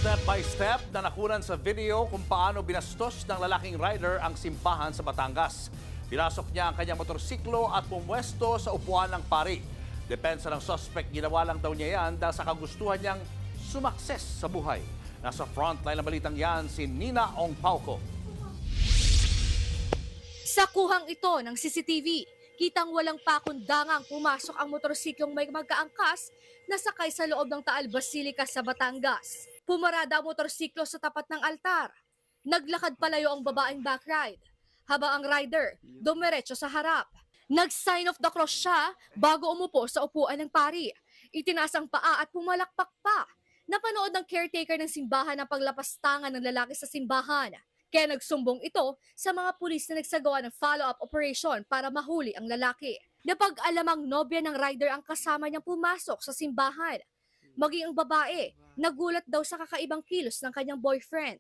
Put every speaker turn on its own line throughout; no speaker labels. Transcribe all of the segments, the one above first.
Step-by-step na nakunan sa video kung paano binastos ng lalaking rider ang simbahan sa Batangas. Pinasok niya ang kanyang motorsiklo at pumwesto sa upuan ng pari. Depensa ng suspect, ginawa lang daw niya yan dahil sa kagustuhan niyang sumakses sa buhay. Nasa frontline ng balitang yan si Nina Ong Pauco.
Sa kuhang ito ng CCTV, kitang walang pakundangang pumasok ang motorsiklong may magkaangkas na sakay sa loob ng Taal Basilica sa Batangas. Pumarada ang motorsiklo sa tapat ng altar. Naglakad palayo ang babaeng backride, habang ang rider dumiretso sa harap. Nag-sign of the cross siya bago umupo sa upuan ng pari. Itinaas ang paa at pumalakpak pa. Napanood ng caretaker ng simbahan ang paglapastangan ng lalaki sa simbahan. Kaya nagsumbong ito sa mga pulis na nagsagawa ng follow-up operation para mahuli ang lalaki. Napag-alamang nobya ng rider ang kasama niyang pumasok sa simbahan. Maging ang babae, nagulat daw sa kakaibang kilos ng kanyang boyfriend.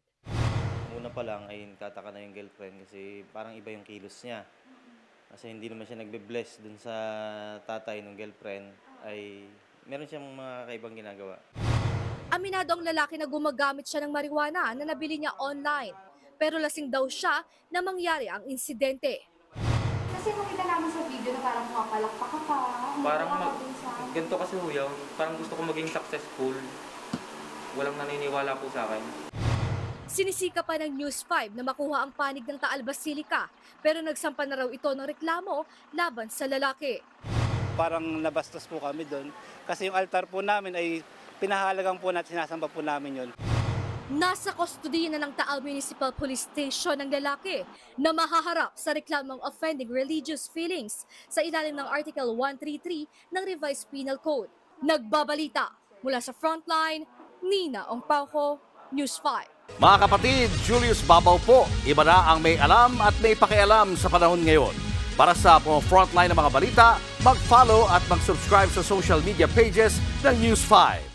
Una pa lang ay tataka na yung girlfriend kasi parang iba yung kilos niya. Kasi hindi naman siya nagbe-bless dun sa tatay ng girlfriend, ay meron siyang mga kakaibang ginagawa.
Aminado ang lalaki na gumagamit siya ng marijuana na nabili niya online. Pero lasing daw siya na mangyari ang insidente.
Kasi makita namin sa video na parang pumapalakpak ka pa.
Parang ganito kasi huyaw, parang gusto ko maging successful. Walang naniniwala po sa akin.
Sinisika pa ng News 5 na makuha ang panig ng Taal Basilica, pero nagsampa na raw ito ng reklamo laban sa lalaki.
Parang nabastos po kami doon kasi yung altar po namin ay pinahalagang po natin, sinasamba po namin yun.
Nasa kustodiya na ng Taal Municipal Police Station ng lalaki na mahaharap sa reklamong offending religious feelings sa ilalim ng Article 133 ng Revised Penal Code. Nagbabalita mula sa frontline, Nina Ong Pauco, News 5.
Mga kapatid, Julius Babaw po. Iba na ang may alam at may pakialam sa panahon ngayon. Para sa frontline ng mga balita, mag-follow at mag-subscribe sa social media pages ng News 5.